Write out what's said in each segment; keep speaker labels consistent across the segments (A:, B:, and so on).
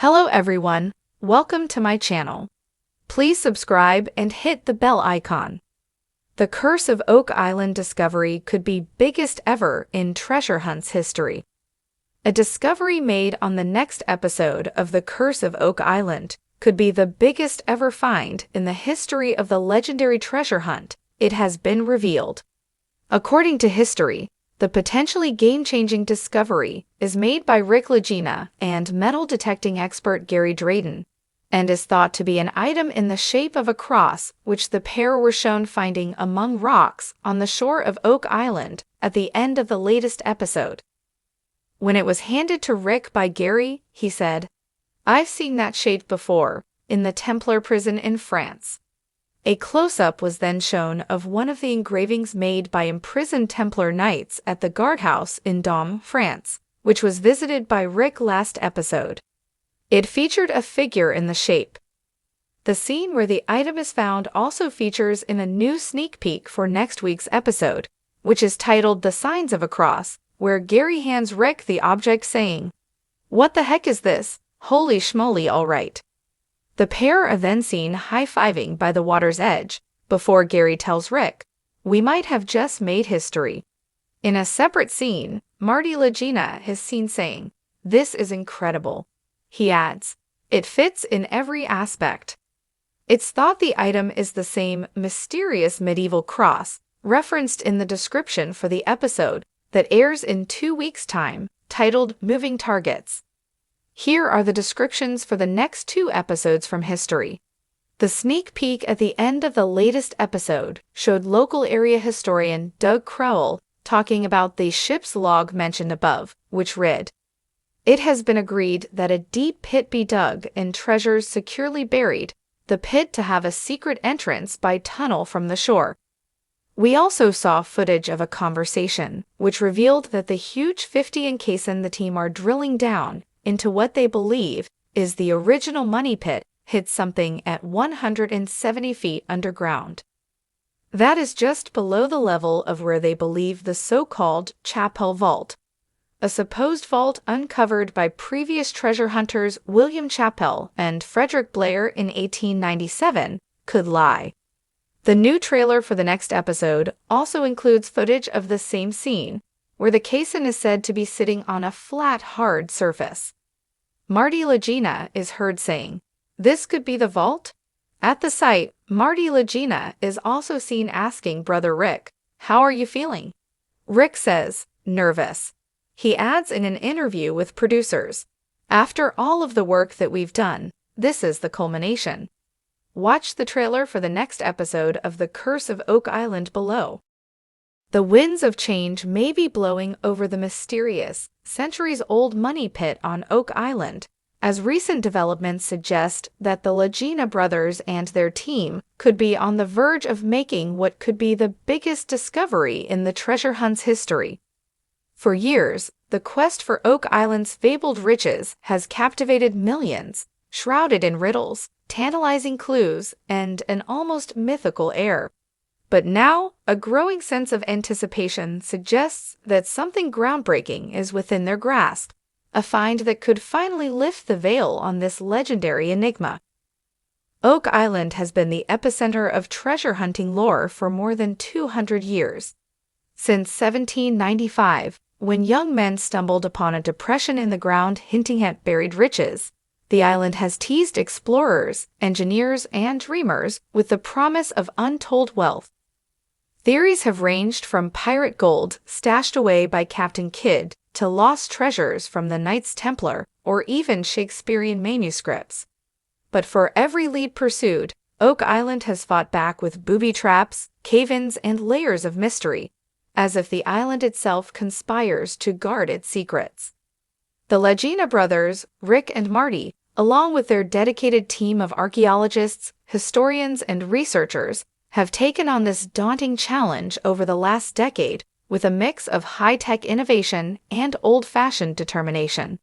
A: Hello everyone, welcome to my channel. Please subscribe and hit the bell icon. The Curse of Oak Island discovery could be biggest ever in treasure hunts history. A discovery made on the next episode of The Curse of Oak Island could be the biggest ever find in the history of the legendary treasure hunt, it has been revealed. According to history, the potentially game-changing discovery is made by Rick Lagina and metal-detecting expert Gary Drayton, and is thought to be an item in the shape of a cross which the pair were shown finding among rocks on the shore of Oak Island at the end of the latest episode. When it was handed to Rick by Gary, he said, "I've seen that shape before, in the Templar prison in France." A close-up was then shown of one of the engravings made by imprisoned Templar knights at the guardhouse in Dôme, France, which was visited by Rick last episode. It featured a figure in the shape. The scene where the item is found also features in a new sneak peek for next week's episode, which is titled The Signs of a Cross, where Gary hands Rick the object saying, "What the heck is this? Holy schmoly, all right." The pair are then seen high-fiving by the water's edge, before Gary tells Rick, "We might have just made history." In a separate scene, Marty Lagina is seen saying, "This is incredible." He adds, "It fits in every aspect." It's thought the item is the same mysterious medieval cross referenced in the description for the episode that airs in 2 weeks' time, titled Moving Targets. Here are the descriptions for the next 2 episodes from history. The sneak peek at the end of the latest episode showed local area historian Doug Crowell talking about the ship's log mentioned above, which read, "It has been agreed that a deep pit be dug and treasures securely buried, the pit to have a secret entrance by tunnel from the shore." We also saw footage of a conversation, which revealed that the huge 50 caisson the team are drilling down into what they believe is the original money pit hid something at 170 feet underground. That is just below the level of where they believe the so-called Chapel Vault, a supposed vault uncovered by previous treasure hunters William Chappell and Frederick Blair in 1897, could lie. The new trailer for the next episode also includes footage of the same scene, where the caisson is said to be sitting on a flat, hard surface. Marty Lagina is heard saying, "This could be the vault?" At the site, Marty Lagina is also seen asking brother Rick, "How are you feeling?" Rick says, "Nervous." He adds in an interview with producers, "After all of the work that we've done, this is the culmination." Watch the trailer for the next episode of The Curse of Oak Island below. The winds of change may be blowing over the mysterious, centuries-old money pit on Oak Island, as recent developments suggest that the Lagina brothers and their team could be on the verge of making what could be the biggest discovery in the treasure hunt's history. For years, the quest for Oak Island's fabled riches has captivated millions, shrouded in riddles, tantalizing clues, and an almost mythical air. But now, a growing sense of anticipation suggests that something groundbreaking is within their grasp, a find that could finally lift the veil on this legendary enigma. Oak Island has been the epicenter of treasure hunting lore for more than 200 years. Since 1795, when young men stumbled upon a depression in the ground hinting at buried riches, the island has teased explorers, engineers, and dreamers with the promise of untold wealth. Theories have ranged from pirate gold stashed away by Captain Kidd to lost treasures from the Knights Templar or even Shakespearean manuscripts. But for every lead pursued, Oak Island has fought back with booby traps, cave-ins, and layers of mystery, as if the island itself conspires to guard its secrets. The Lagina brothers, Rick and Marty, along with their dedicated team of archaeologists, historians, and researchers, have taken on this daunting challenge over the last decade with a mix of high-tech innovation and old-fashioned determination.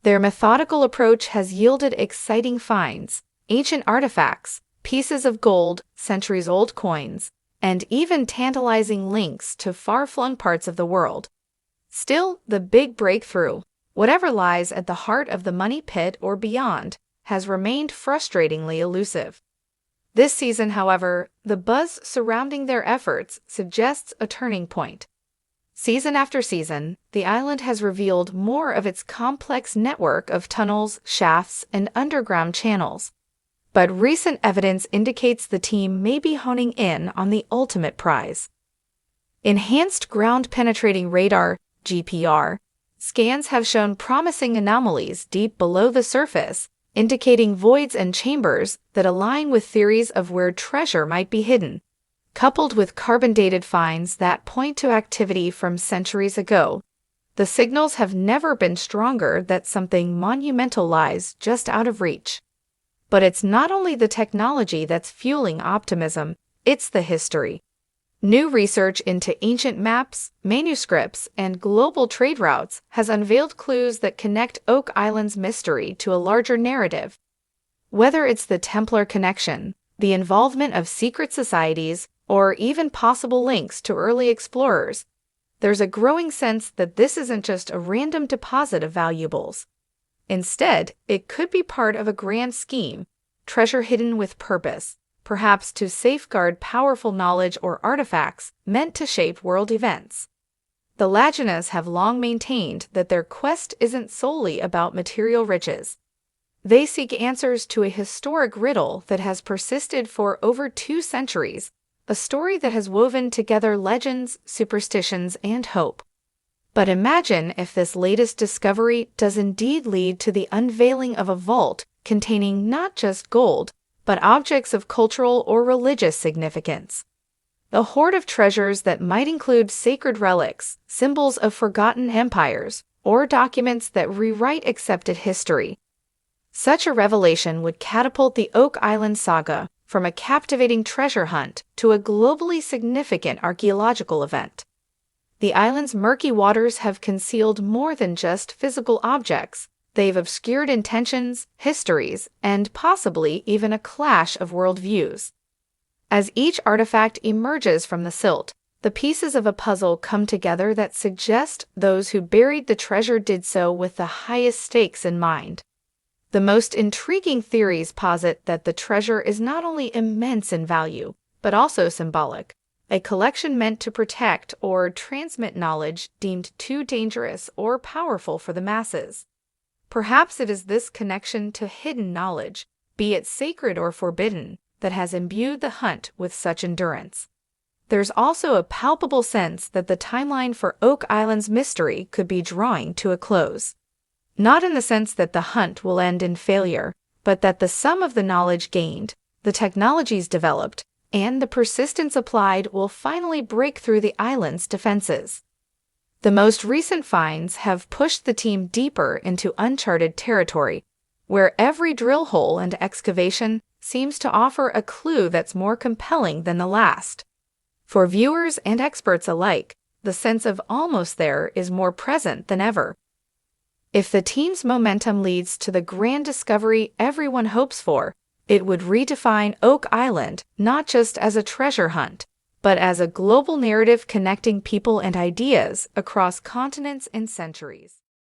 A: Their methodical approach has yielded exciting finds, ancient artifacts, pieces of gold, centuries-old coins, and even tantalizing links to far-flung parts of the world. Still, the big breakthrough, Whatever lies at the heart of the Money Pit or beyond has remained frustratingly elusive. This season, however, the buzz surrounding their efforts suggests a turning point. Season after season, the island has revealed more of its complex network of tunnels, shafts, and underground channels. But recent evidence indicates the team may be honing in on the ultimate prize. Enhanced Ground-Penetrating Radar (GPR) scans have shown promising anomalies deep below the surface, indicating voids and chambers that align with theories of where treasure might be hidden. Coupled with carbon-dated finds that point to activity from centuries ago, the signals have never been stronger that something monumental lies just out of reach. But it's not only the technology that's fueling optimism, it's the history. New research into ancient maps, manuscripts, and global trade routes has unveiled clues that connect Oak Island's mystery to a larger narrative. Whether it's the Templar connection, the involvement of secret societies, or even possible links to early explorers, there's a growing sense that this isn't just a random deposit of valuables. Instead, it could be part of a grand scheme, treasure hidden with purpose, perhaps to safeguard powerful knowledge or artifacts meant to shape world events. The Laginas have long maintained that their quest isn't solely about material riches. They seek answers to a historic riddle that has persisted for over 2 centuries, a story that has woven together legends, superstitions, and hope. But imagine if this latest discovery does indeed lead to the unveiling of a vault containing not just gold, but objects of cultural or religious significance. A hoard of treasures that might include sacred relics, symbols of forgotten empires, or documents that rewrite accepted history. Such a revelation would catapult the Oak Island saga from a captivating treasure hunt to a globally significant archaeological event. The island's murky waters have concealed more than just physical objects. They've obscured intentions, histories, and possibly even a clash of worldviews. As each artifact emerges from the silt, the pieces of a puzzle come together that suggest those who buried the treasure did so with the highest stakes in mind. The most intriguing theories posit that the treasure is not only immense in value, but also symbolic, a collection meant to protect or transmit knowledge deemed too dangerous or powerful for the masses. Perhaps it is this connection to hidden knowledge, be it sacred or forbidden, that has imbued the hunt with such endurance. There's also a palpable sense that the timeline for Oak Island's mystery could be drawing to a close. Not in the sense that the hunt will end in failure, but that the sum of the knowledge gained, the technologies developed, and the persistence applied will finally break through the island's defenses. The most recent finds have pushed the team deeper into uncharted territory, where every drill hole and excavation seems to offer a clue that's more compelling than the last. For viewers and experts alike, the sense of almost there is more present than ever. If the team's momentum leads to the grand discovery everyone hopes for, it would redefine Oak Island not just as a treasure hunt, but as a global narrative connecting people and ideas across continents and centuries.